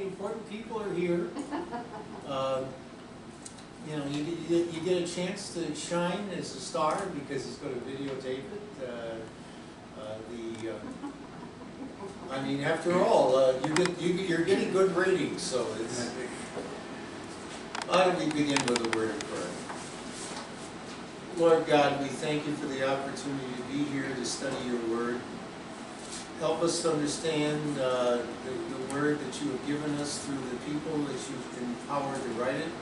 important people are here. You know, you get a chance to shine as a star because he's going to videotape it. I mean, after all, you're getting good ratings, so it's. Why don't we begin with a word of prayer? Lord God, we thank you for the opportunity to be here to study your word. Help us to understand the word that you have given us through the people that you've empowered to write it.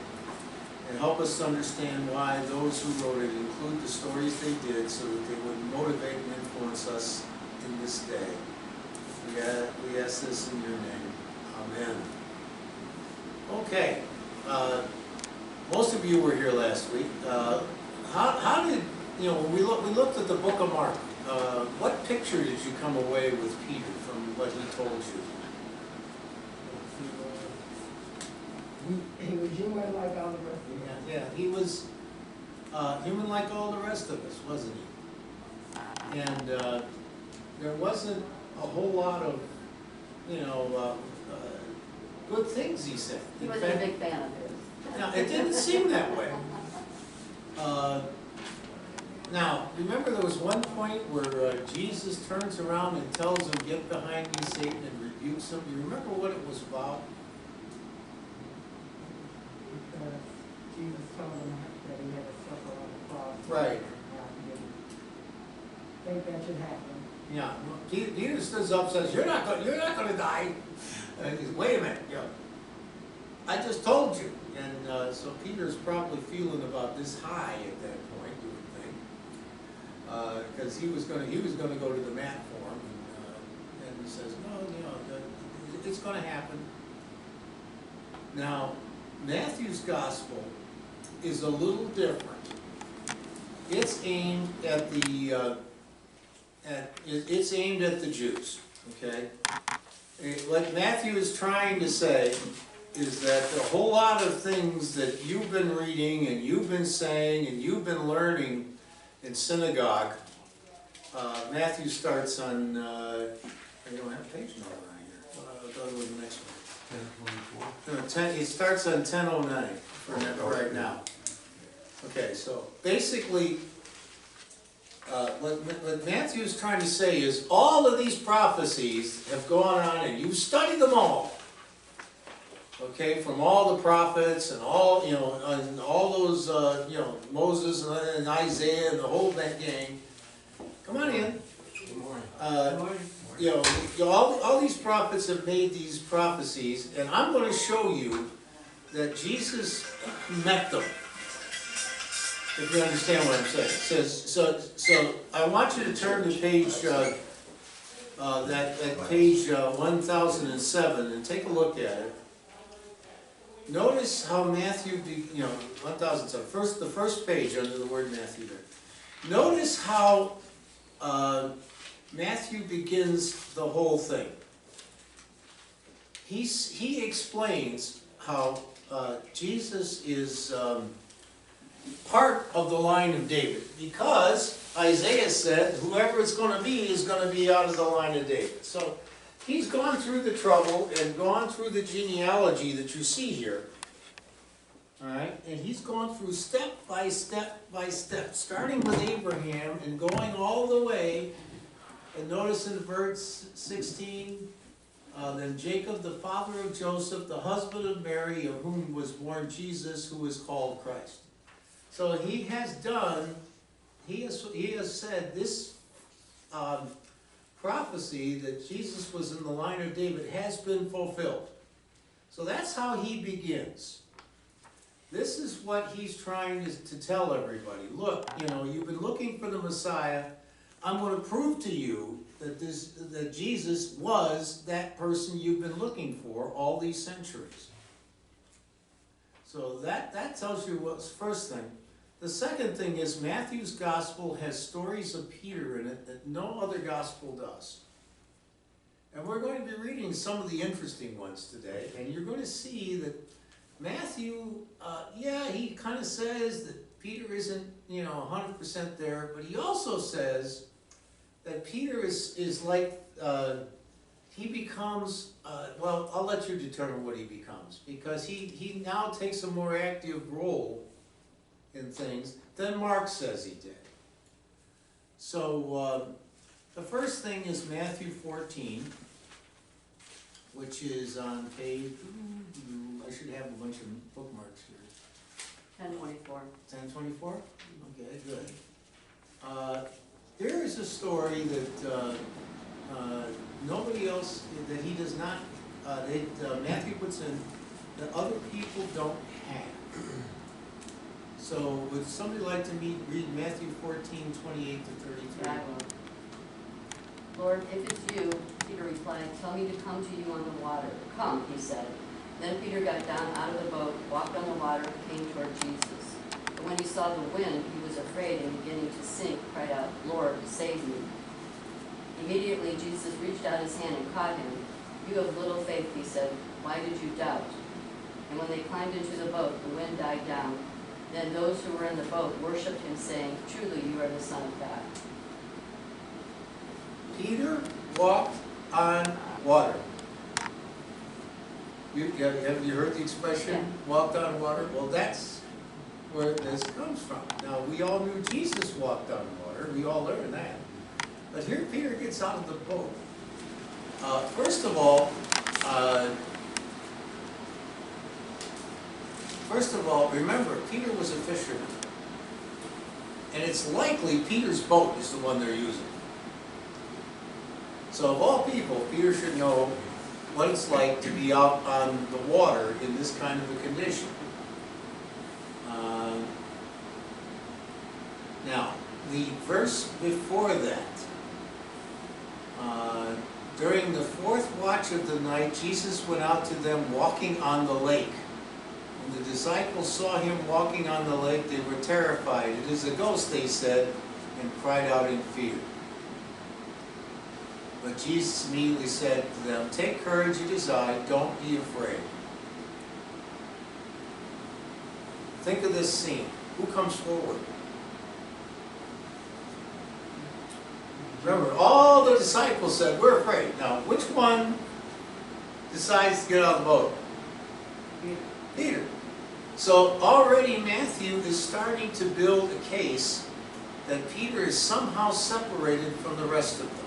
And help us to understand why those who wrote it include the stories they did so that they would motivate and influence us in this day. We ask this in your name. Amen. Okay. Most of you were here last week. How did, you know, when we looked at the book of Mark, what picture did you come away with Peter from what he told you? He was human like all the rest of us. Yeah, he was human like all the rest of us, wasn't he? And there wasn't a whole lot of, you know, good things he said. He wasn't a big fan of his. Now, it didn't seem that way. Now, remember there was one point where Jesus turns around and tells him, "Get behind me, Satan," and rebukes him. You remember what it was about? Because Jesus told him that he had to suffer on the cross. Right. I think that should happen. Yeah. Peter stands up and says, "You're not going to die." And he says, "Wait a minute, you know, I just told you." And so Peter's probably feeling about this high at that point, you would think, because he was going to go to the mat for him, and he says, "No, you know, it's going to happen." Now, Matthew's gospel is a little different. It's aimed at the it's aimed at the Jews. Okay, what Matthew is trying to say is that a whole lot of things that you've been reading and you've been saying and you've been learning in synagogue, Matthew starts on, I don't have a page number on here. I'll go to the next one. 1024. It starts on 1009 for right now. Okay, so basically, what Matthew is trying to say is all of these prophecies have gone on and you've studied them all. Okay, from all the prophets and all, you know, and all those, you know, Moses and Isaiah and the whole gang. Come on in. Good morning. You know, all these prophets have made these prophecies, and I'm going to show you that Jesus met them. If you understand what I'm saying. It says, so I want you to turn to page, that page 1007 and take a look at it. Notice how Matthew, you know, 1007, the first page under the word Matthew there. Notice how Matthew begins the whole thing. He explains how Jesus is part of the line of David, because Isaiah said whoever it's going to be is going to be out of the line of David. So he's gone through the trouble and gone through the genealogy that you see here. All right, and he's gone through step by step by step, starting with Abraham and going all the way. And notice in verse 16, then Jacob, the father of Joseph, the husband of Mary, of whom was born Jesus, who is called Christ. So he has said this prophecy that Jesus was in the line of David has been fulfilled. So that's how he begins. This is what he's trying to tell everybody. Look, you know, you've been looking for the Messiah. I'm going to prove to you that that Jesus was that person you've been looking for all these centuries. So that tells you what's the first thing. The second thing is Matthew's gospel has stories of Peter in it that no other gospel does. And we're going to be reading some of the interesting ones today, and you're going to see that Matthew, yeah, he kind of says that Peter isn't, you know, 100% there, but he also says that Peter is like, he becomes, well, I'll let you determine what he becomes, because he now takes a more active role in things than Mark says he did. So the first thing is Matthew 14, which is on page, I should have a bunch of bookmarks here. 1024. 1024? Okay, good. There is a story that nobody else, that he does not, that Matthew puts in, that other people don't have. So would somebody like to read Matthew 14, 28 to 33? Yeah, I will. Lord, if it's you, Peter replied, tell me to come to you on the water. Come, he said. Then Peter got down out of the boat, walked on the water, and came toward Jesus. But when he saw the wind, he was afraid and beginning to sink, cried out, Lord, save me. Immediately Jesus reached out his hand and caught him. You have little faith, he said. Why did you doubt? And when they climbed into the boat, the wind died down. Then those who were in the boat worshipped him, saying, truly you are the Son of God. Peter walked on water. Have you heard the expression, Yeah. walked on water? Well, that's where this comes from. Now, we all knew Jesus walked on water. We all learned that. But here Peter gets out of the boat. First of all, remember, Peter was a fisherman. And it's likely Peter's boat is the one they're using. So of all people, Peter should know what it's like to be out on the water in this kind of a condition. Now, the verse before that, during the fourth watch of the night, Jesus went out to them walking on the lake. When the disciples saw him walking on the lake, they were terrified. It is a ghost, they said, and cried out in fear. But Jesus immediately said to them, take courage, it is I, don't be afraid. Think of this scene. Who comes forward? Remember, all the disciples said, we're afraid. Now, which one decides to get out of the boat? Peter. So already Matthew is starting to build a case that Peter is somehow separated from the rest of them.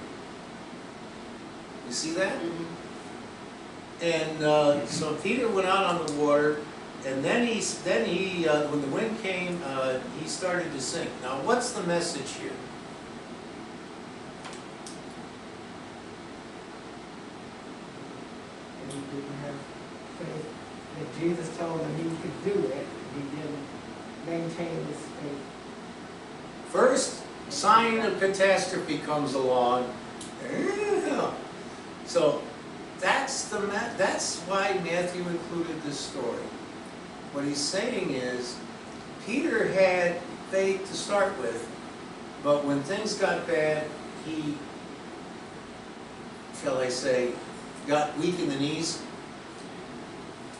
You see that? Mm-hmm. And so Peter went out on the water, and then when the wind came, he started to sink. Now, what's the message here? And he didn't have faith that Jesus told him he could do it. He didn't maintain his faith. First sign of catastrophe comes along. So that's why Matthew included this story. What he's saying is, Peter had faith to start with, but when things got bad, he, shall I say, got weak in the knees.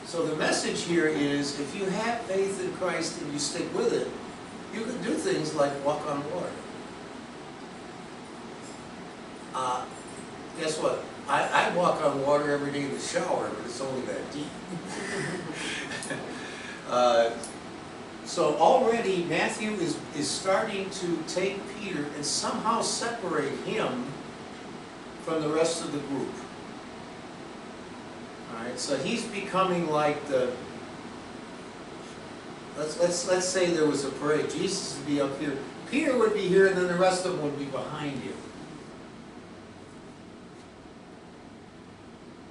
So the message here is, if you have faith in Christ and you stick with it, you can do things like walk on water. Guess what? I walk on water every day in the shower, but it's only that deep. So already Matthew is starting to take Peter and somehow separate him from the rest of the group. Alright, so he's becoming like the, let's say there was a parade. Jesus would be up here, Peter would be here, and then the rest of them would be behind him.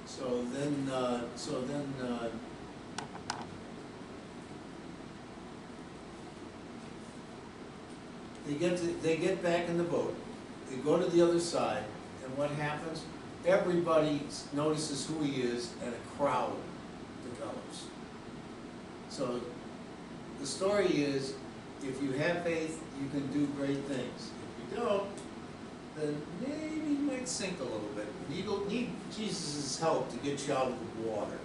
So then they get back in the boat. They go to the other side, and what happens? Everybody notices who he is, and a crowd develops. So the story is, if you have faith, you can do great things. If you don't, then maybe you might sink a little bit. You don't need Jesus' help to get you out of the water.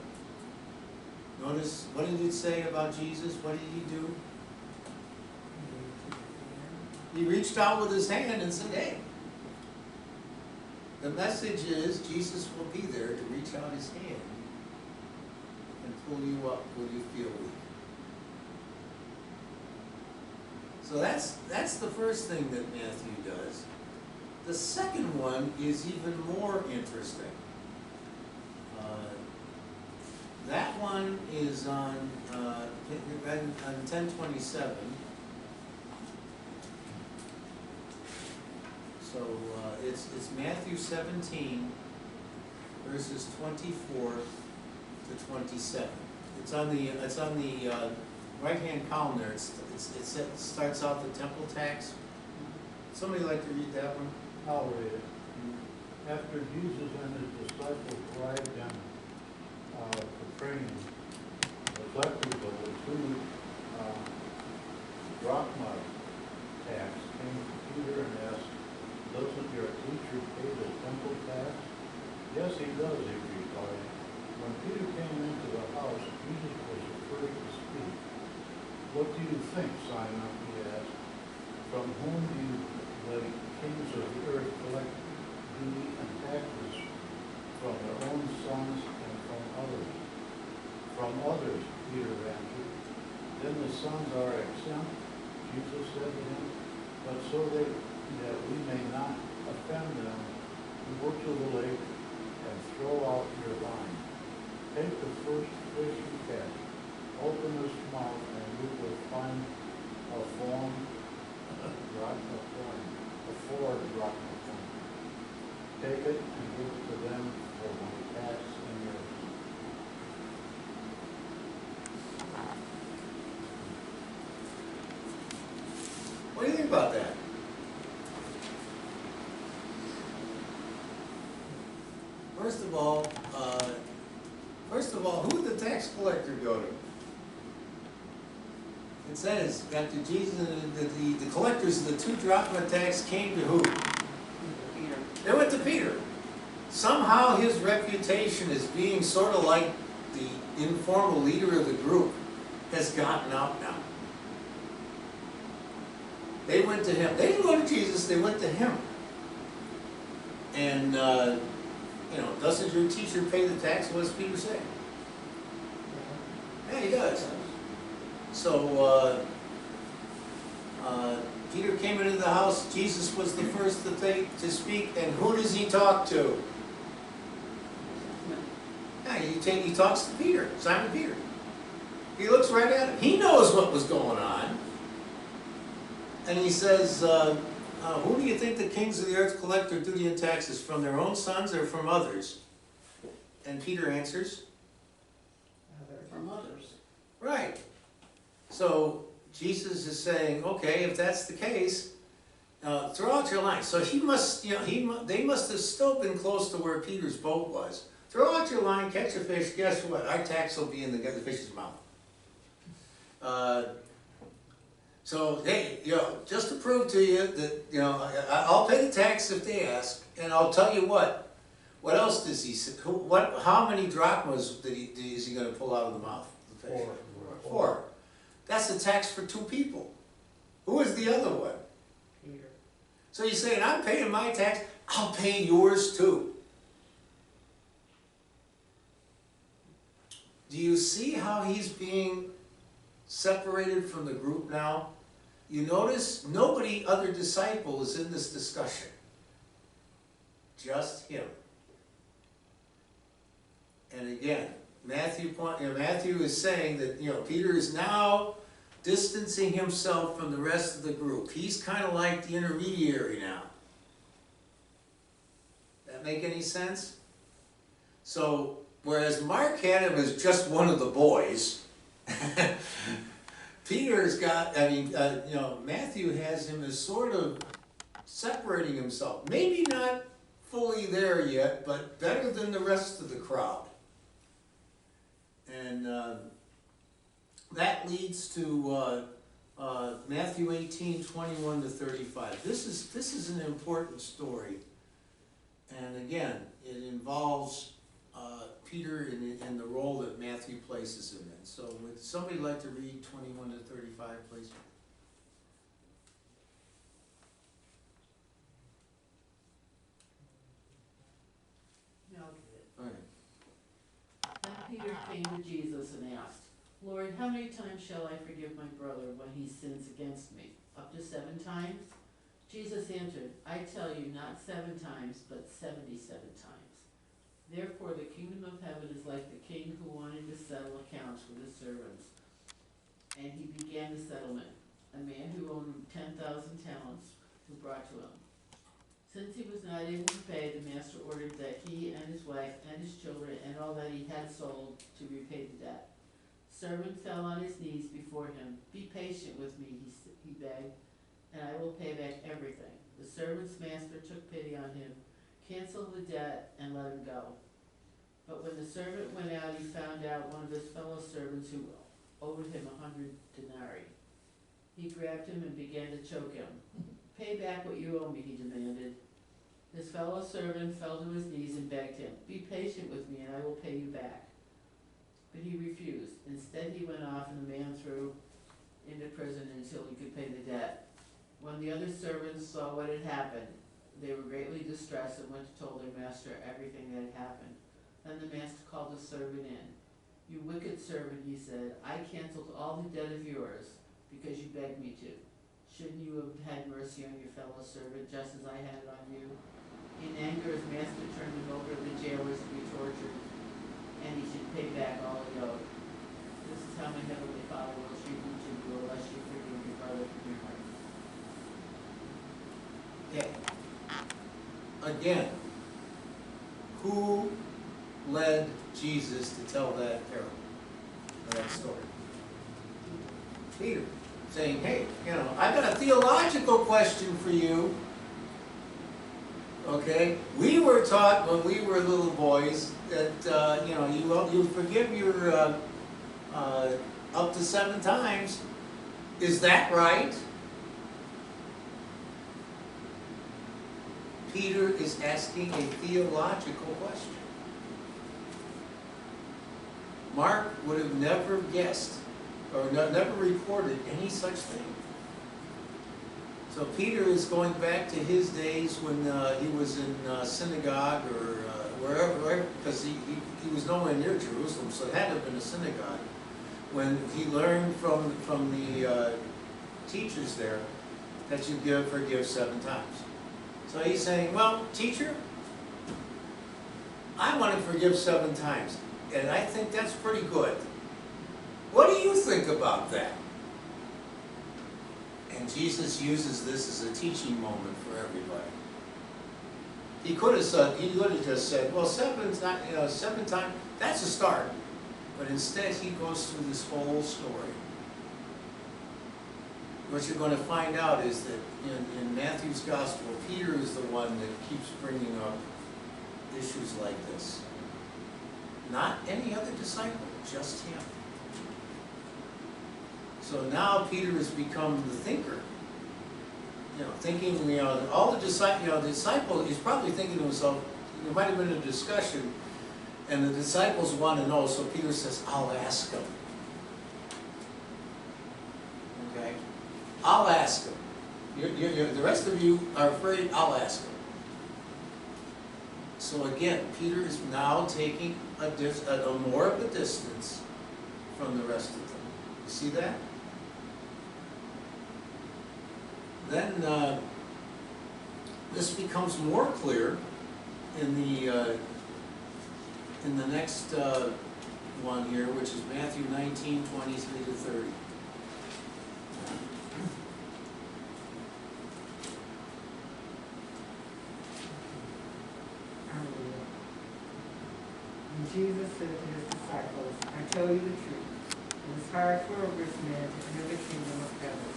Notice, what did it say about Jesus? What did he do? He reached out with his hand and said, hey, The message is Jesus will be there to reach out his hand and pull you up when you feel weak. So that's the first thing that Matthew does. The second one is even more interesting. That one is on 1027. So it's Matthew 17, verses 24 to 27. It's on the right-hand column there. It starts out the temple tax. Somebody like to read that one? I'll read it. After Jesus and his disciples arrived in Capernaum, the collectors of the two drachma tax came to Peter and asked, "Doesn't your teacher pay the temple tax?" "Yes, he does," he replied. When Peter came into the house, Jesus was the first to speak. "What do you think, Simon?" he asked. "From whom do the kings of the earth collect duty and taxes? From their own sons and from others?" "From others," Peter answered. "Then the sons are exempt," Jesus said to him. "But so that we may not offend them, go to the lake and throw out your line. Take the first fish you catch, open its mouth, and you will find a four drachma coin. Take it and give it to them for my tax and yours." What do you think about that? First of all, who did the tax collector go to? It says, after Jesus, the collectors of the two drachma tax came to who? Peter. They went to Peter. Somehow his reputation as being sort of like the informal leader of the group has gotten out now. They went to him. They didn't go to Jesus, they went to him. And, doesn't your teacher pay the tax? What does Peter say? Yeah, he does. So, Peter came into the house. Jesus was the first to speak. And who does he talk to? Yeah, he talks to Peter, Simon Peter. He looks right at him. He knows what was going on. And he says, who do you think the kings of the earth collect their duty and taxes? From their own sons or from others? And Peter answers, From others. right. So Jesus is saying, okay, if that's the case, throw out your line. So he must, they must have still been close to where Peter's boat was. Throw out your line, catch a fish. Guess what? Our tax will be in the fish's mouth. So, hey, just to prove to you that, I'll pay the tax if they ask, and I'll tell you what else does he say? How many drachmas is he going to pull out of the mouth? The fish? 4. 4. That's a tax for 2 people. Who is the other one? Peter. So you're saying, I'm paying my tax, I'll pay yours too. Do you see how he's being separated from the group now? You notice nobody other disciple is in this discussion. Just him. And again, Matthew is saying that Peter is now distancing himself from the rest of the group. He's kind of like the intermediary now. That make any sense? So whereas Mark had him as just one of the boys, Peter's got, Matthew has him as sort of separating himself. Maybe not fully there yet, but better than the rest of the crowd. And that leads to Matthew 18, 21 to 35. This is an important story. And again, it involves Peter and the role that Matthew places him in. So would somebody like to read 21 to 35, please? Peter came to Jesus and asked, Lord, how many times shall I forgive my brother when he sins against me? Up to 7 times? Jesus answered, I tell you, not 7 times, but 77 times. Therefore the kingdom of heaven is like the king who wanted to settle accounts with his servants. And he began the settlement. A man who owned 10,000 talents, who brought to him. Since he was not able to pay, the master ordered that he and his wife and his children and all that he had sold to repay the debt. Servant fell on his knees before him. Be patient with me, he begged, and I will pay back everything. The servant's master took pity on him, canceled the debt, and let him go. But when the servant went out, he found out one of his fellow servants who owed him 100 denarii. He grabbed him and began to choke him. Pay back what you owe me, he demanded. His fellow servant fell to his knees and begged him, be patient with me and I will pay you back. But he refused. Instead he went off and the man threw into prison until he could pay the debt. When the other servants saw what had happened, they were greatly distressed and went to tell their master everything that had happened. Then the master called the servant in. You wicked servant, he said, I canceled all the debt of yours because you begged me to. Shouldn't you have had mercy on your fellow servant just as I had it on you? In anger, his master turned him over to the jailers to be tortured, and he should pay back all he owed. This is how my heavenly Father will treat each of you unless you forgive your brother from your heart. Okay. Again, who led Jesus to tell that parable, or that story? Peter, saying, hey, I've got a theological question for you. Okay? We were taught when we were little boys that, you forgive your up to 7 times. Is that right? Peter is asking a theological question. Mark would have never guessed or never reported any such thing. So Peter is going back to his days when he was in synagogue or wherever, because he was nowhere near Jerusalem, so it had to have been a synagogue, when he learned from the teachers there that you forgive 7 times. So he's saying, well, teacher, I want to forgive 7 times, and I think that's pretty good. What do you think about that? And Jesus uses this as a teaching moment for everybody. He could have just said, well, 7 times, that's a start. But instead he goes through this whole story. What you're going to find out is that in Matthew's Gospel, Peter is the one that keeps bringing up issues like this. Not any other disciple, just him. So now Peter has become the thinker. Thinking, all the disciple, he's probably thinking to himself, there might have been a discussion, and the disciples want to know, so Peter says, I'll ask them. Okay? I'll ask them. The rest of you are afraid, I'll ask them. So again, Peter is now taking more of a distance from the rest of them. You see that? Then this becomes more clear in the next one here, which is Matthew 19:23-30. And Jesus said to his disciples, I tell you the truth, it is hard for a rich man to enter the kingdom of heaven.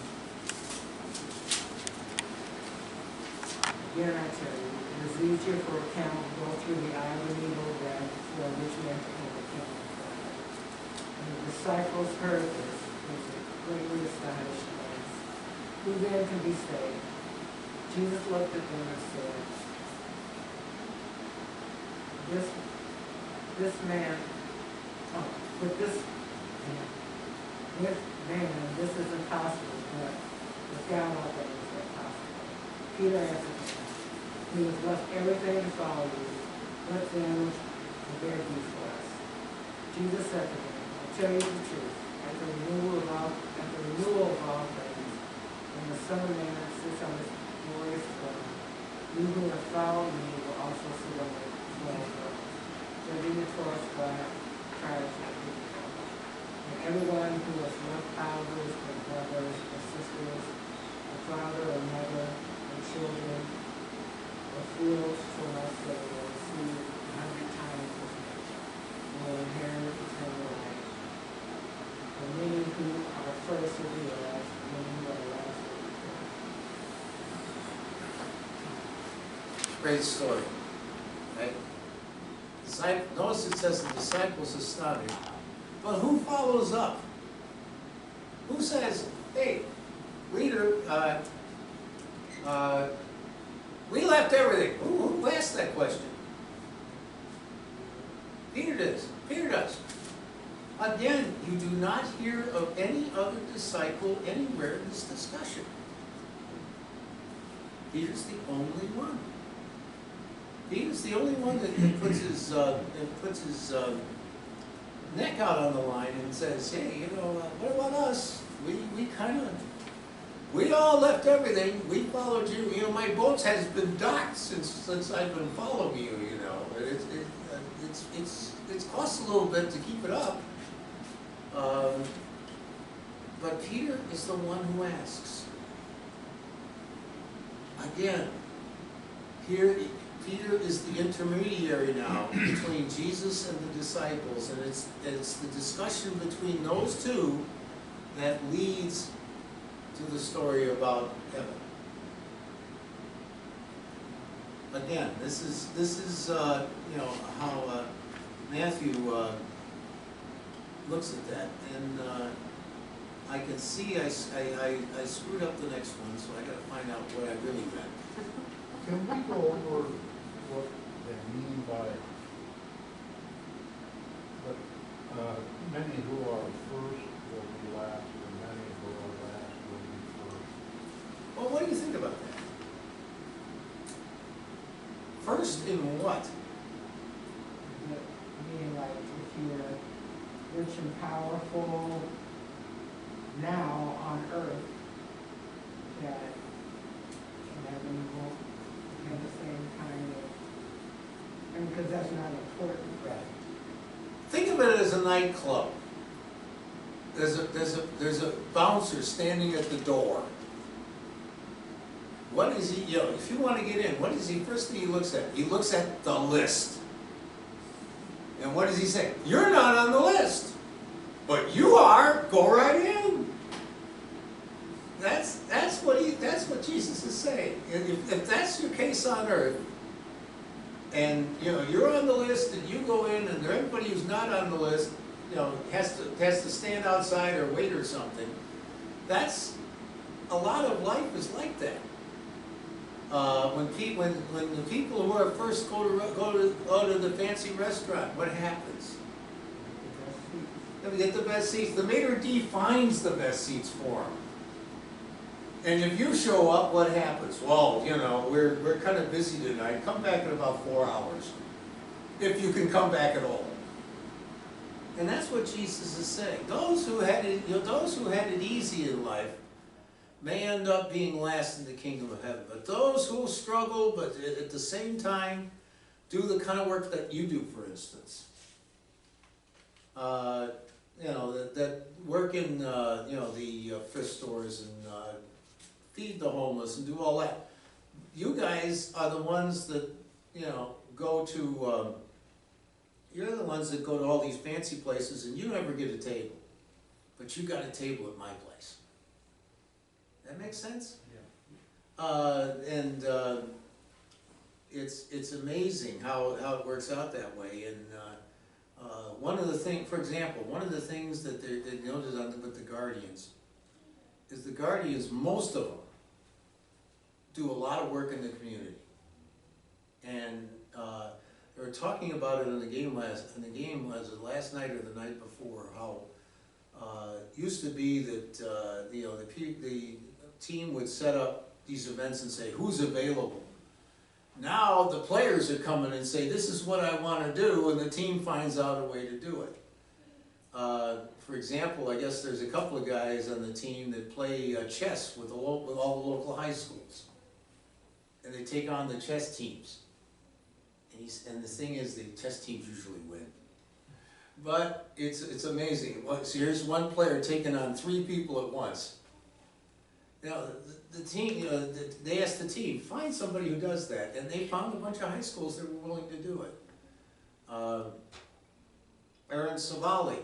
Again I tell you, it is easier for a camel to go through the eye of a needle than for a rich man to enter the kingdom of God. And the disciples heard this, and were greatly astonished, and asked, who then can be saved? Jesus looked at them and said, with man, this is impossible, but with God all things are possible. Peter answered him, who has left everything to follow you, what then will there be for us? Jesus said to them, I tell you the truth, at the renewal of all things, when the Son of Man sits on his glorious throne, you who have followed me will also sit on the 12 thrones, judging the 12 tribes of Israel. And everyone who has left fathers or brothers or sisters, a father or mother, or children, or fields for my sake will receive 100 times as much, and will inherit eternal life. And many who are first will be last, and many who are last will be first. Great story, right? Notice it says the disciples astonished. But who follows up? Who says, hey, leader, we left everything. Who asked that question? Peter does. Peter does. Again, you do not hear of any other disciple anywhere in this discussion. Peter's the only one. Peter's the only one that puts his neck out on the line and says, hey, what about us? We all left everything. We followed you. My boat has been docked since I've been following you. It's cost a little bit to keep it up. But Peter is the one who asks. Again, here Peter is the intermediary now between Jesus and the disciples, and it's the discussion between those two that leads to the story about heaven. Again, this is how Matthew looks at that, and I can see I screwed up the next one, so I got to find out what I really meant. Can we go over what they mean by, many who are first will be last, and many who are last will be first? Well, what do you think about that? First in what? Meaning like if you're rich and powerful now on earth, that in heaven you won't have the same kind of, because that's not important. Right. Think of it as a nightclub. There's a bouncer standing at the door. What is he, if you want to get in, what is he, first thing he looks at? He looks at the list. And what does he say? You're not on the list, but you are, go right in. That's what Jesus is saying. If that's your case on earth, and you're on the list and you go in, and everybody who's not on the list, has to stand outside or wait or something. That's a lot of life is like that. When the people who are first go to the fancy restaurant, what happens? They get the best seats. The maitre d' finds the best seats for them. And if you show up, what happens? Well, we're kind of busy tonight. Come back in about 4 hours, if you can come back at all. And that's what Jesus is saying. Those who had it easy in life may end up being last in the kingdom of heaven. But those who struggle, but at the same time do the kind of work that you do, for instance, that work in the thrift stores and feed the homeless and do all that. You guys are the ones that go to. You're the ones that go to all these fancy places and you never get a table, but you got a table at my place. That makes sense? Yeah. It's amazing how it works out that way. And one of the things, for example, one of the things that they noted with the Guardians is the Guardians, most of them, do a lot of work in the community. And they were talking about it in the game last night or the night before, how it used to be that the team would set up these events and say, who's available? Now the players are coming and say, this is what I want to do, and the team finds out a way to do it. For example, I guess there's a couple of guys on the team that play chess with all the local high schools. And they take on the chess teams. And the thing is, the chess teams usually win. But it's amazing. So here's one player taking on 3 people at once. Now, the team, they asked the team, find somebody who does that. And they found a bunch of high schools that were willing to do it. Aaron Savali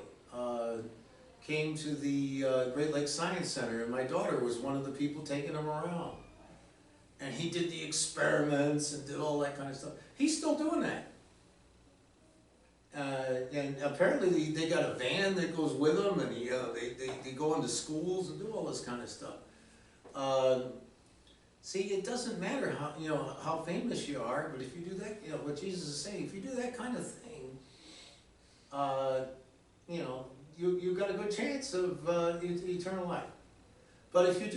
came to the Great Lakes Science Center, and my daughter was one of the people taking him around. And he did the experiments and did all that kind of stuff. He's still doing that. And apparently they got a van that goes with them, and they go into schools and do all this kind of stuff. See, it doesn't matter how famous you are, but if you do that, what Jesus is saying, if you do that kind of thing, you've got a good chance of eternal life. But if you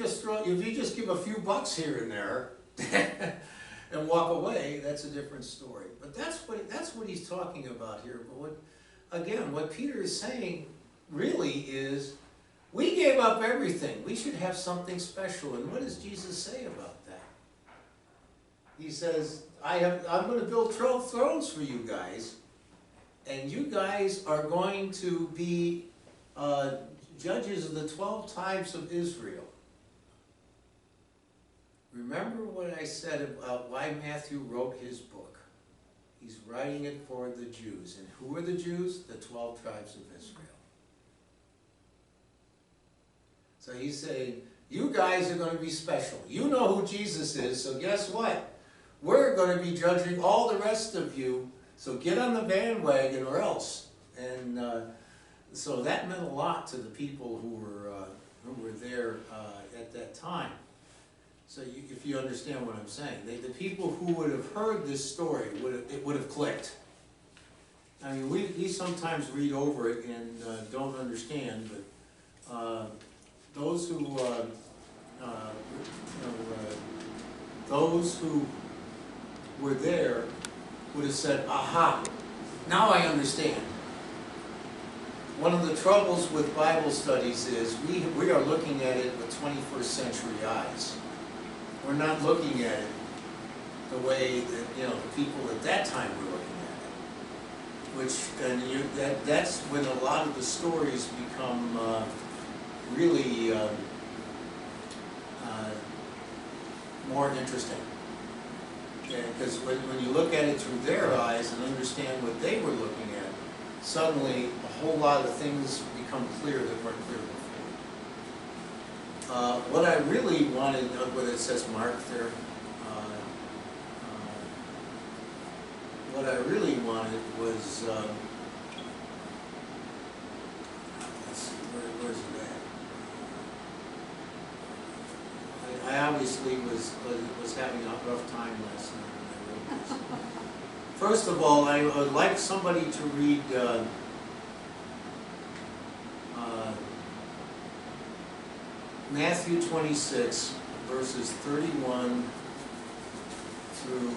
just give a few bucks here and there and walk away, that's a different story. But that's what he's talking about here. But what Peter is saying really is, we gave up everything. We should have something special. And what does Jesus say about that? He says, I'm going to build 12 thrones for you guys, and you guys are going to be judges of the 12 tribes of Israel. Remember what I said about why Matthew wrote his book. He's writing it for the Jews. And who are the Jews? The 12 tribes of Israel. So he's saying, you guys are going to be special. You know who Jesus is, so guess what? We're going to be judging all the rest of you, so get on the bandwagon or else. And so that meant a lot to the people who were there at that time. So if you understand what I'm saying, the people who would have heard this story, it would have clicked. I mean, we sometimes read over it and don't understand, but those who were there would have said, aha, now I understand. One of the troubles with Bible studies is we are looking at it with 21st century eyes. We're not looking at it the way that the people at that time were looking at it. That's when a lot of the stories become really more interesting. Because when you look at it through their eyes and understand what they were looking at, suddenly a whole lot of things become clear that weren't clear before. What I really wanted, what it says Mark there, what I really wanted was, let's see, where's it at? I obviously was having a rough time last night when I wrote this. First of all, I would like somebody to read Matthew 26, verses 31 through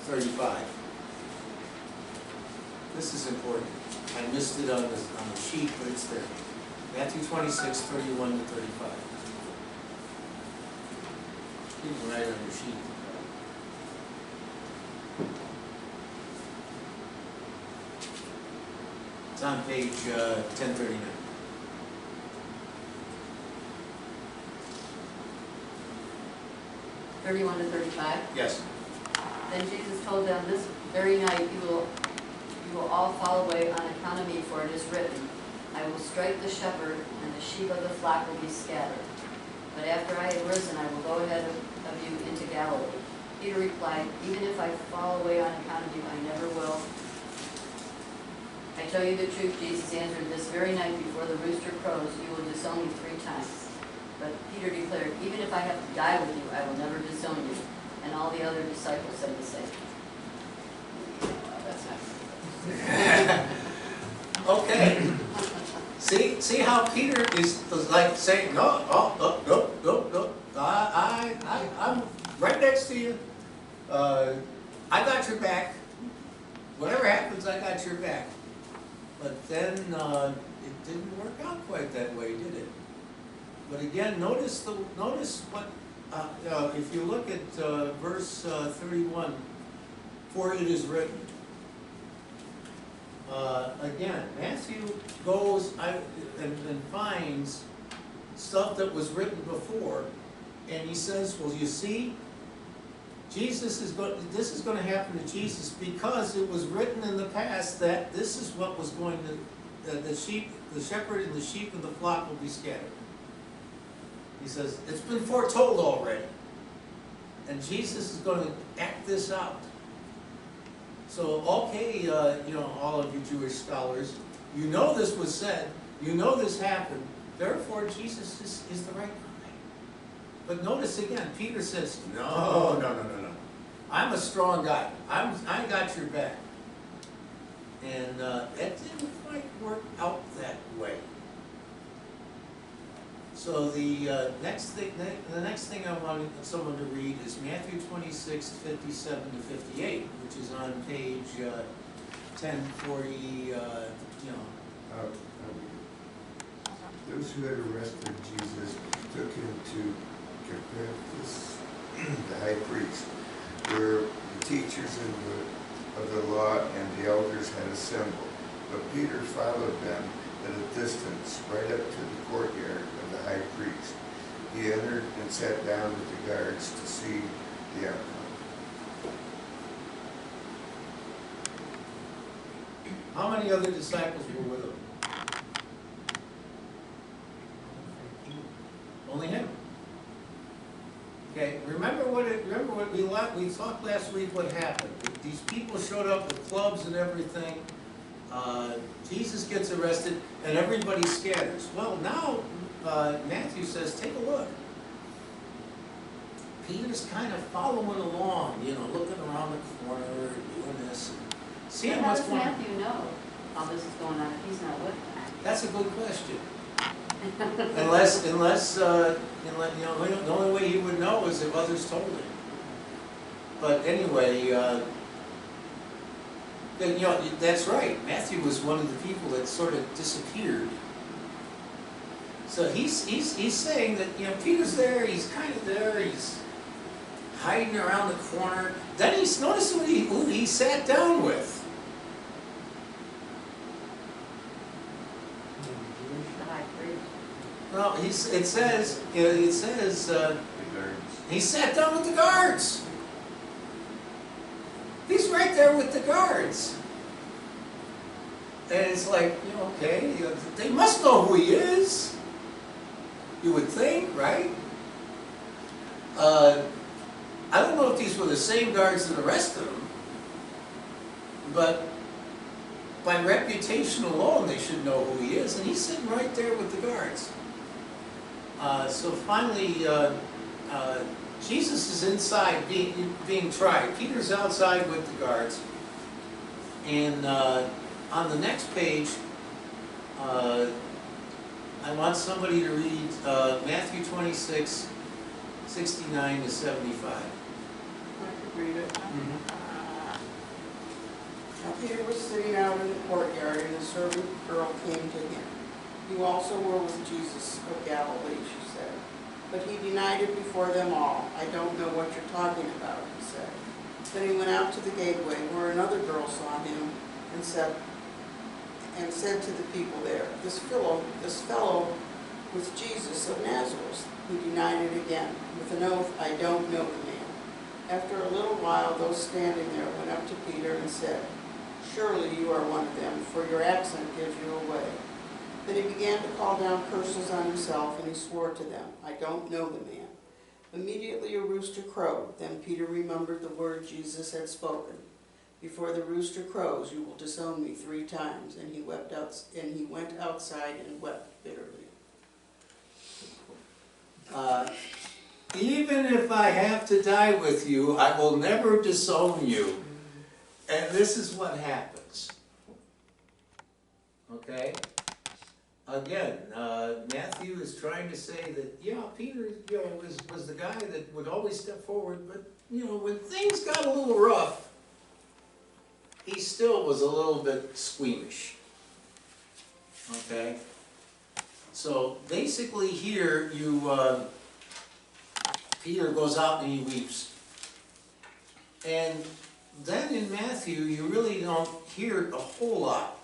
35. This is important. I missed it on the sheet, but it's there. Matthew 26, 31 to 35. You can write it on your sheet. It's on page 1039. (31 to 35). Yes. Then Jesus told them, this very night you will all fall away on account of me, for it is written, I will strike the shepherd, and the sheep of the flock will be scattered. But after I have risen, I will go ahead of you into Galilee. Peter replied, even if I fall away on account of you, I never will. I tell you the truth, Jesus answered, this very night before the rooster crows, you will disown me 3 times. But Peter declared, even if I have to die with you, I will never disown you. And all the other disciples said the same. That's nice. Okay. See how Peter is like saying, no, I'm right next to you. I got your back. Whatever happens, I got your back. But then it didn't work out quite that way, did it? But again, notice what, if you look at verse 31, for it is written. Again, Matthew goes and finds stuff that was written before, and he says, well, you see, this is going to happen to Jesus because it was written in the past that this is what was going to, the shepherd and the sheep and the flock will be scattered. He says, it's been foretold already. And Jesus is going to act this out. So, okay, all of you Jewish scholars, you know this was said, you know this happened, therefore Jesus is the right guy. But notice again, Peter says, no. I'm a strong guy. I got your back. And that didn't quite work out that way. So the next thing I want someone to read is Matthew 26, 57 to 58, which is on page 1040. Those who had arrested Jesus took him to Caiaphas, the high priest, where the teachers of the law and the elders had assembled. But Peter followed them at a distance, right up to the courtyard of the high priest. He entered and sat down with the guards to see the outcome. How many other disciples were with him? Only him. Okay, remember what we talked last week. What happened? These people showed up with clubs and everything. Jesus gets arrested, and everybody scatters. Well, now Matthew says, take a look. Peter's kind of following along, looking around the corner, doing this. Seeing How what's does going on. Matthew know all this is going on if he's not with them? That's a good question. Unless the only way he would know is if others told him. But anyway, that's right. Matthew was one of the people that sort of disappeared. So he's saying that Peter's there. He's kind of there. He's hiding around the corner. Then notice who he sat down with. Well, it says he sat down with the guards. He's right there with the guards. And it's like, okay, they must know who he is. You would think, right? I don't know if these were the same guards that arrested him, but by reputation alone, they should know who he is. And he's sitting right there with the guards. So finally, Jesus is inside being tried. Peter's outside with the guards. And on the next page, I want somebody to read Matthew 26, 69 to 75. I could read it. Now Peter was sitting out in the courtyard, and a servant girl came to him. You also were with Jesus of Galilee, she said. But he denied it before them all. I don't know what you're talking about, he said. Then he went out to the gateway, where another girl saw him and said to the people there, This fellow was Jesus of Nazareth. He denied it again. With an oath, I don't know the man. After a little while, those standing there went up to Peter and said, Surely you are one of them, for your accent gives you away. Then he began to call down curses on himself, and he swore to them, I don't know the man. Immediately a rooster crowed. Then Peter remembered the word Jesus had spoken. Before the rooster crows, you will disown me 3 times. And he went outside and wept bitterly. Even if I have to die with you, I will never disown you. And this is what happens. Okay? Again, Matthew is trying to say that, Peter, was the guy that would always step forward, but, when things got a little rough, he still was a little bit squeamish. Okay? So basically here, Peter goes out and he weeps. And then in Matthew, you really don't hear a whole lot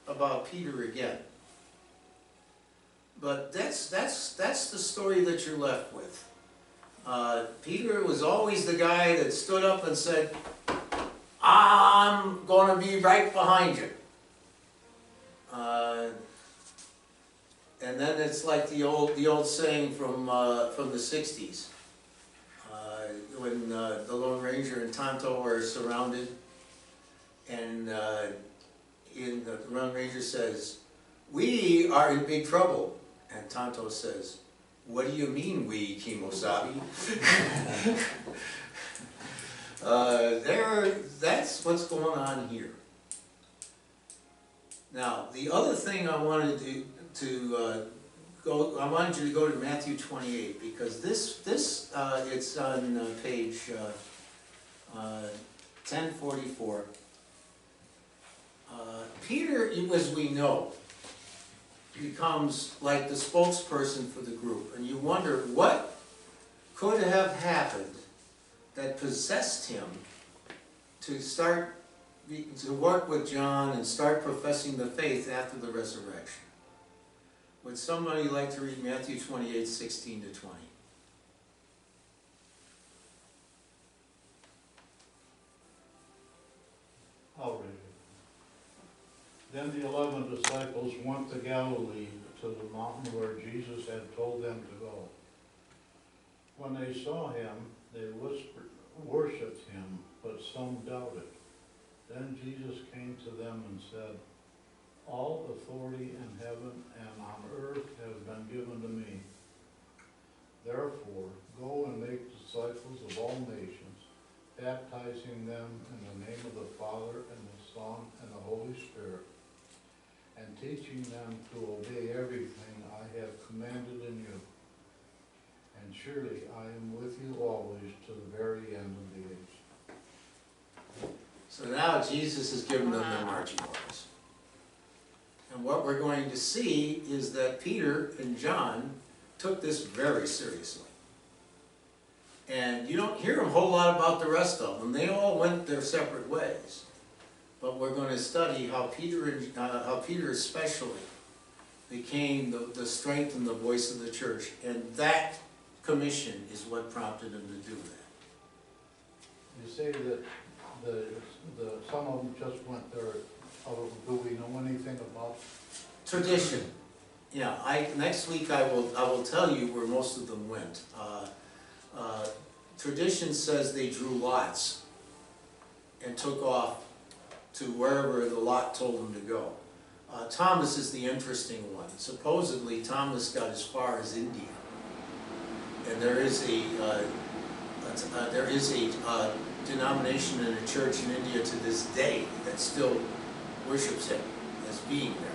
about Peter again. But that's the story that you're left with. Peter was always the guy that stood up and said, I'm going to be right behind you. And then it's like the old saying from the 60s. When the Lone Ranger and Tonto are surrounded, and the Lone Ranger says, "We are in big trouble." And Tonto says, "What do you mean we, Kimosabi?" That's what's going on here. Now, the other thing I wanted I wanted you to go to Matthew 28, because it's on page 1044. Peter, as we know, becomes like the spokesperson for the group, and you wonder what could have happened that possessed him to work with John and start professing the faith after the resurrection. Would somebody like to read Matthew 28, 16 to 20? I'll read it. Then the 11 disciples went to Galilee, to the mountain where Jesus had told them to go. When they saw him, they worshipped him, but some doubted. Then Jesus came to them and said, "All authority in heaven and on earth has been given to me. Therefore, go and make disciples of all nations, baptizing them in the name of the Father and the Son and the Holy Spirit, and teaching them to obey everything I have commanded in you. And surely I am with you always to the very end of the age." So now Jesus has given them their marching orders. And what we're going to see is that Peter and John took this very seriously. And you don't hear a whole lot about the rest of them. They all went their separate ways. But we're going to study how Peter especially became the strength and the voice of the church. And that commission is what prompted him to do that. You say that some of them just went there. Do we know anything about Tradition. Yeah, next week I will tell you where most of them went. Tradition says they drew lots and took off to wherever the lot told them to go. Thomas is the interesting one. Supposedly Thomas got as far as India, and there is a denomination and a church in India to this day that still worships him as being there.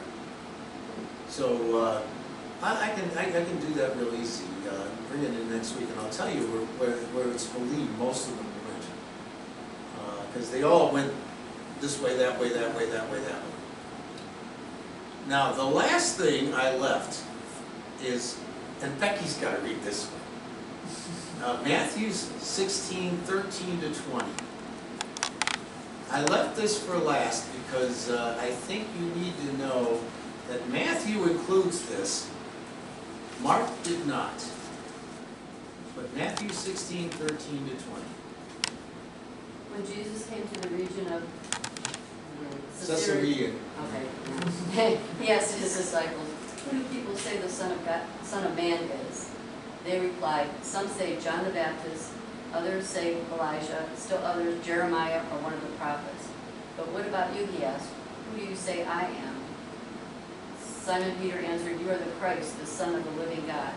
So I can do that real easy. Bring it in next week, and I'll tell you where it's believed most of them went, because they all went this way, that way, that way, that way, that way. Now the last thing I left is, and Becky's got to read this one. Matthew 16, 13 to 20. I left this for last because I think you need to know that Matthew includes this. Mark did not. But Matthew 16, 13 to 20. When Jesus came to the region of Caesarea. Okay. He asked his disciples, "Who do people say the Son of Man is?" They replied, "Some say John the Baptist, others say Elijah, still others Jeremiah or one of the prophets. But what about you?" he asked. "Who do you say I am?" Simon Peter answered, "You are the Christ, the Son of the living God."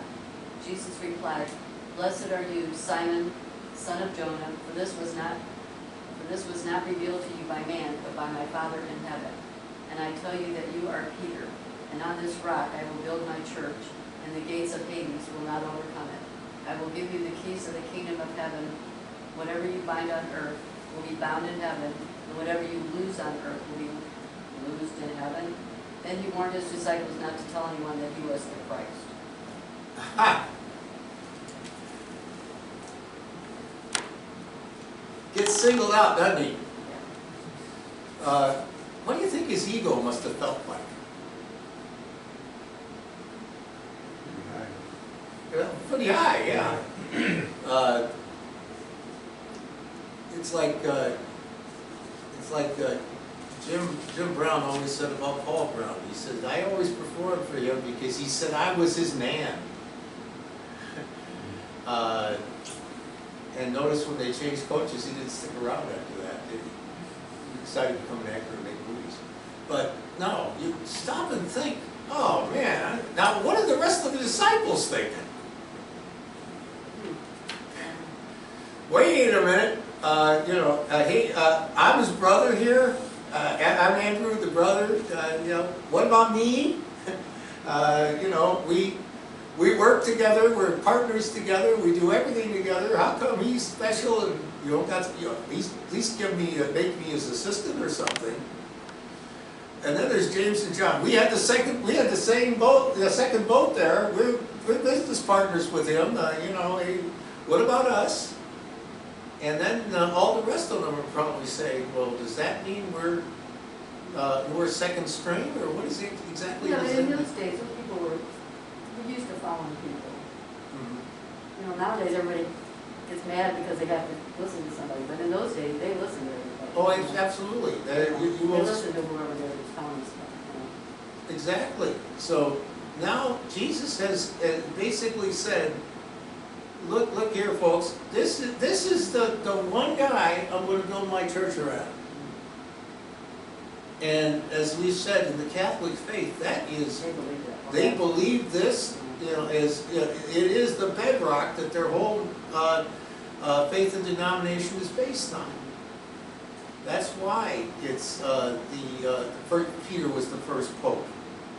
Jesus replied, "Blessed are you, Simon, son of Jonah, for this was not revealed to you by man, but by my Father in heaven. And I tell you that you are Peter, and on this rock I will build my church, and the gates of Hades will not overcome it. I will give you the keys of the kingdom of heaven. Whatever you bind on earth will be bound in heaven, and whatever you loose on earth will be loosed in heaven." Then he warned his disciples not to tell anyone that he was the Christ. Ha! Gets singled out, doesn't he? What do you think his ego must have felt like? Pretty high, yeah. It's like Jim Brown always said about Paul Brown. He said, I always performed for him because he said I was his man. And notice when they changed coaches, he didn't stick around after that, did he? He decided to become an actor and make movies. But no, you stop and think, oh man, now what are the rest of the disciples thinking? Wait a minute, hey, I'm his brother here. I'm Andrew, the brother. What about me? We work together. We're partners together. We do everything together. How come he's special and you don't got to, at least give me, make me his assistant or something? And then there's James and John. We had the second boat there. We're business partners with him. Hey, what about us? And then all the rest of them are probably saying, well, does that mean we're second string, or what is it exactly? Yeah, but in those days, those people were used to following people. Mm-hmm. Nowadays everybody gets mad because they have to listen to somebody, but in those days, they listened to everybody. Oh, absolutely. They listened to whoever they were telling stuff. Exactly. So now Jesus has basically said, look here, folks. This is the one guy I'm going to build my church around. And as we said in the Catholic faith, that is, they believe this. It is the bedrock that their whole faith and denomination is based on. That's why it's Peter was the first pope.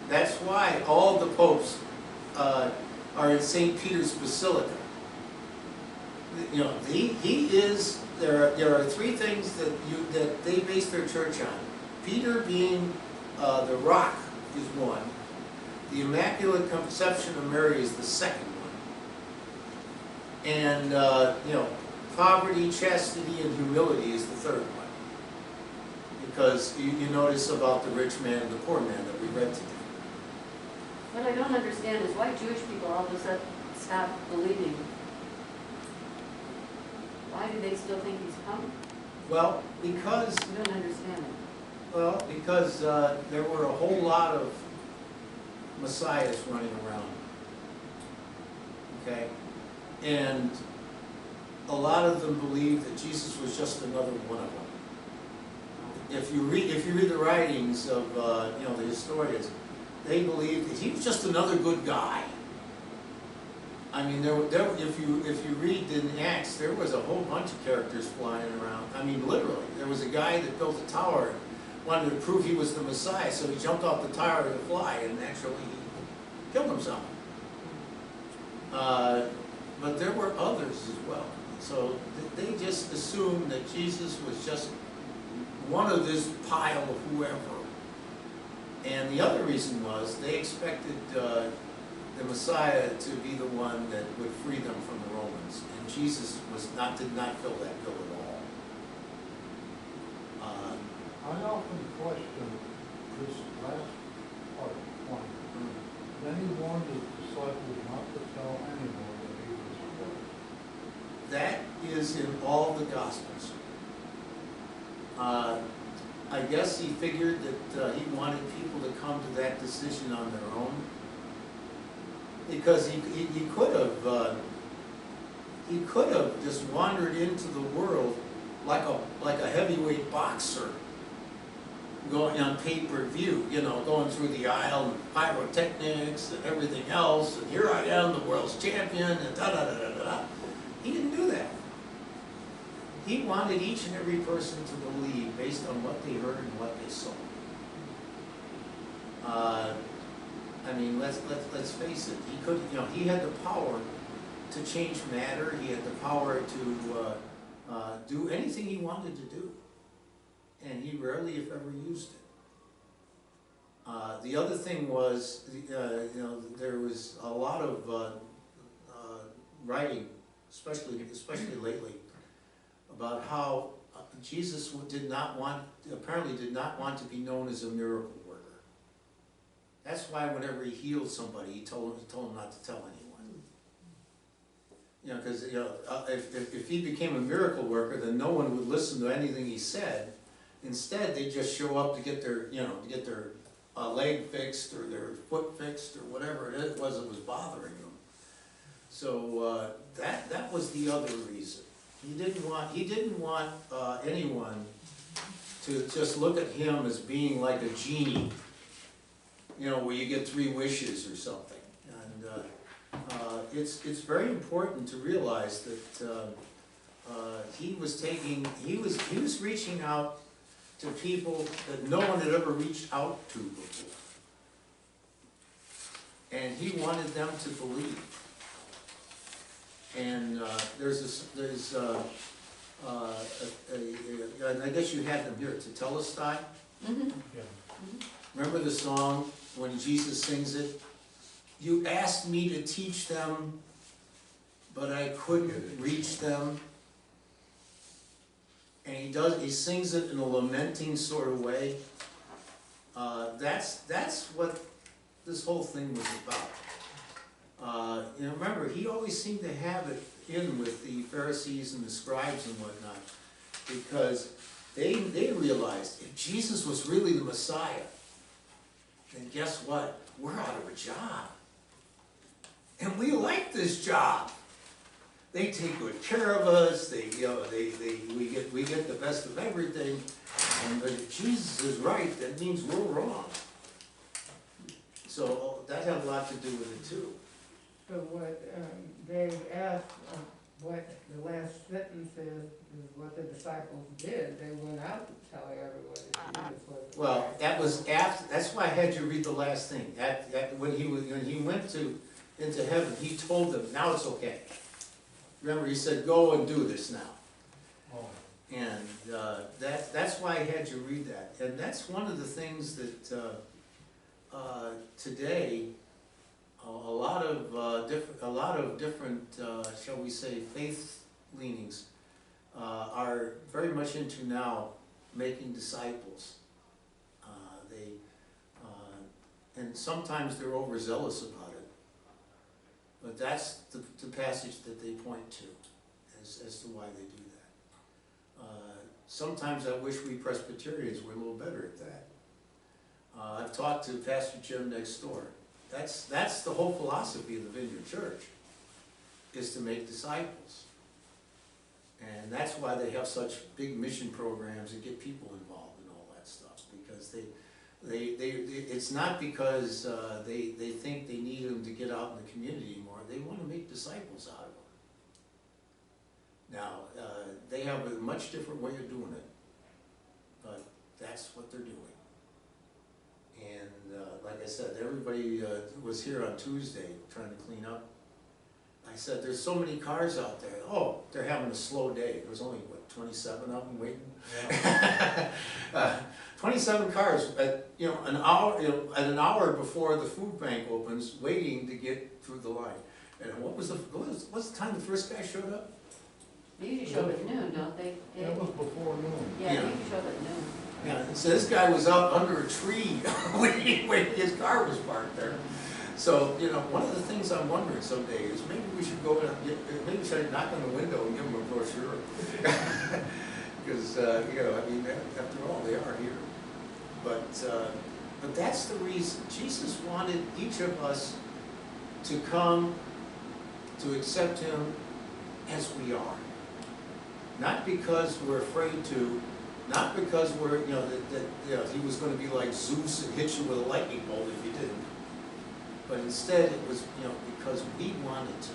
That's why all the popes are in St. Peter's Basilica. He is. There are three things that they base their church on. Peter being the rock is one. The Immaculate Conception of Mary is the second one. And poverty, chastity, and humility is the third one. Because you notice about the rich man and the poor man that we read today. What I don't understand is why Jewish people all of a sudden stop believing. Why do they still think he's coming? Well, because I don't understand it. Well, because there were a whole lot of messiahs running around, okay? And a lot of them believed that Jesus was just another one of them. If you read the writings of the historians, they believed that he was just another good guy. I mean, if you read in Acts, there was a whole bunch of characters flying around. I mean, literally, there was a guy that built a tower and wanted to prove he was the Messiah, so he jumped off the tower to fly, and actually he killed himself. But there were others as well. So they just assumed that Jesus was just one of this pile of whoever. And the other reason was they expected the Messiah to be the one that would free them from the Romans. And Jesus did not fill that bill at all. I often question this last part, point. Then he warned his disciples not to tell anyone that he was Christ. That is in all the Gospels. I guess he figured that he wanted people to come to that decision on their own, because he could have just wandered into the world like a heavyweight boxer, going on pay-per-view, going through the aisle and pyrotechnics and everything else, and here I am, the world's champion, and da-da-da-da-da. He didn't do that. He wanted each and every person to believe based on what they heard and what they saw. I mean, let's face it. He could, he had the power to change matter. He had the power to do anything he wanted to do, and he rarely, if ever, used it. The other thing was, you know, there was a lot of writing, especially lately, about how Jesus apparently did not want to be known as a miracle worker. That's why whenever he healed somebody, he told them not to tell anyone. You know, because if he became a miracle worker, then no one would listen to anything he said. Instead, they just show up to get their leg fixed or their foot fixed or whatever it was that was bothering them. So that was the other reason. He didn't want anyone to just look at him as being like a genie, you know, where you get 3 wishes or something. And it's very important to realize that he was reaching out to people that no one had ever reached out to before. And he wanted them to believe. And and I guess you had them here, to Telestai. Mm-hmm. Yeah. Remember the song when Jesus sings it? You asked me to teach them, but I couldn't reach them. And he sings it in a lamenting sort of way. That's what this whole thing was about. You know, remember, he always seemed to have it in with the Pharisees and the scribes and whatnot, because they realized if Jesus was really the Messiah, then guess what? We're out of a job. And we like this job. They take good care of us. We get the best of everything. And but if Jesus is right, that means we're wrong. So that had a lot to do with it too. So what Dave asked, what the last sentence is what the disciples did. They went out to tell everyone that Jesus was the Well, Christ. that was after. That's why I had you read the last thing. When he went into heaven, he told them, "Now it's okay." Remember, he said, "Go and do this now." Oh. And that's why I had you read that. And that's one of the things that today a lot of different shall we say faith leanings are very much into now making disciples. And sometimes they're overzealous about it. But that's the passage that they point to as to why they do that. Sometimes I wish we Presbyterians were a little better at that. I've talked to Pastor Jim next door. That's the whole philosophy of the Vineyard Church, is to make disciples. And that's why they have such big mission programs and get people involved in all that stuff, because it's not because they think they need them to get out in the community anymore. They want to make disciples out of them. Now, they have a much different way of doing it, but that's what they're doing. And like I said, everybody was here on Tuesday trying to clean up. I said, there's so many cars out there. Oh, they're having a slow day. There was only, what, 27 of them waiting? Yeah. 27 cars at an hour before the food bank opens, waiting to get through the line. And what's the time the first guy showed up? They usually show up at noon, don't they? That was before noon. Yeah, Yeah. they usually show up at noon. Yeah, so this guy was out under a tree when his car was parked there. So, one of the things I'm wondering someday is maybe we should go and maybe we should knock on the window and give them a brochure. Because, after all, they are here. But that's the reason. Jesus wanted each of us to come to accept him as we are. Not because we're afraid to, not because we're, that he was going to be like Zeus and hit you with a lightning bolt if you didn't. But instead it was, because we wanted to.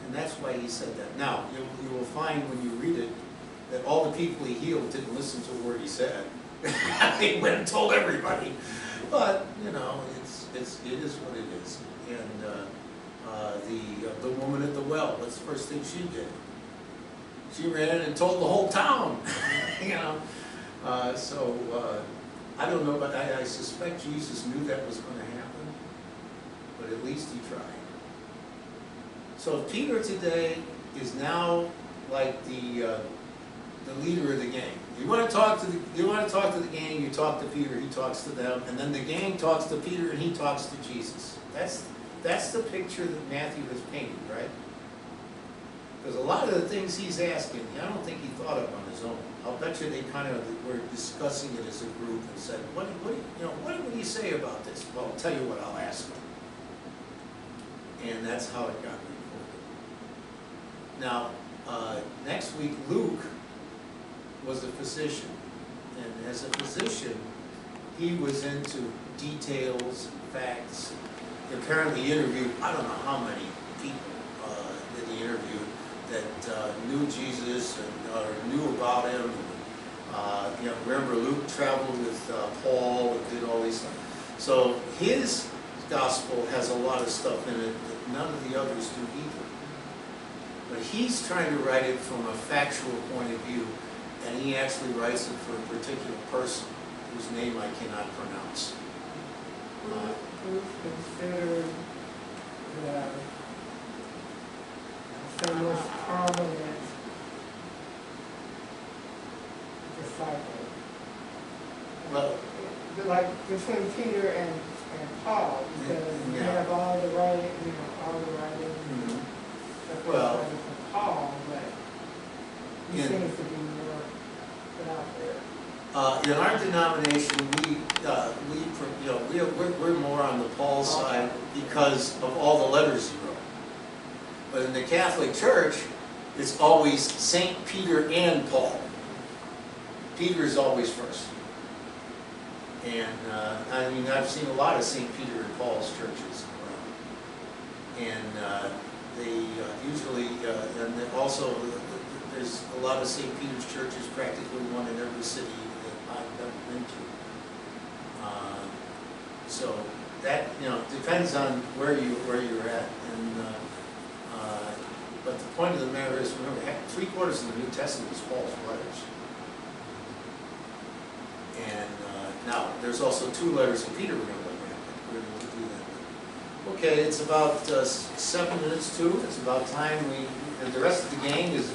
And that's why he said that. Now, you will find when you read it that all the people he healed didn't listen to a word he said. He went and told everybody. But, it is what it is. And the woman at the well, what's the first thing she did? She ran and told the whole town. I don't know, but I suspect Jesus knew that was gonna happen, but at least he tried. So Peter today is now like the leader of the gang. You want to talk to the gang, you talk to Peter, he talks to them, and then the gang talks to Peter and he talks to Jesus. That's the picture that Matthew has painted, right? Because a lot of the things he's asking, I don't think he thought of on his own. I'll bet you they kind of were discussing it as a group and said, what would he say about this? Well, I'll tell you what, I'll ask him. And that's how it got recorded. Now, next week, Luke was a physician. And as a physician, he was into details and facts. He apparently interviewed, I don't know how many people that he interviewed that knew Jesus and knew about him. Remember Luke traveled with Paul and did all these things. So his gospel has a lot of stuff in it that none of the others do either. But he's trying to write it from a factual point of view, and he actually writes it for a particular person whose name I cannot pronounce. Who's considered the most prominent disciple? Well, Like between Peter and Paul, because you yeah. have all the writing, all the writing. Well, from Paul, but he in- seems to be more put out there. in our denomination, we're more on the Paul side because of all the letters he wrote. But in the Catholic Church, it's always Saint Peter and Paul. Peter is always first. And I've seen a lot of Saint Peter and Paul's churches around. And they usually, and then also there's a lot of St. Peter's churches, practically one in every city that I've ever been to. So that depends on where you're at. But the point of the matter is, remember, 3/4 of the New Testament is Paul's letters. And now there's also 2 letters of Peter we're going to look at. We're going to do that. Okay, it's about 7 minutes to. It's about time and the rest of the gang is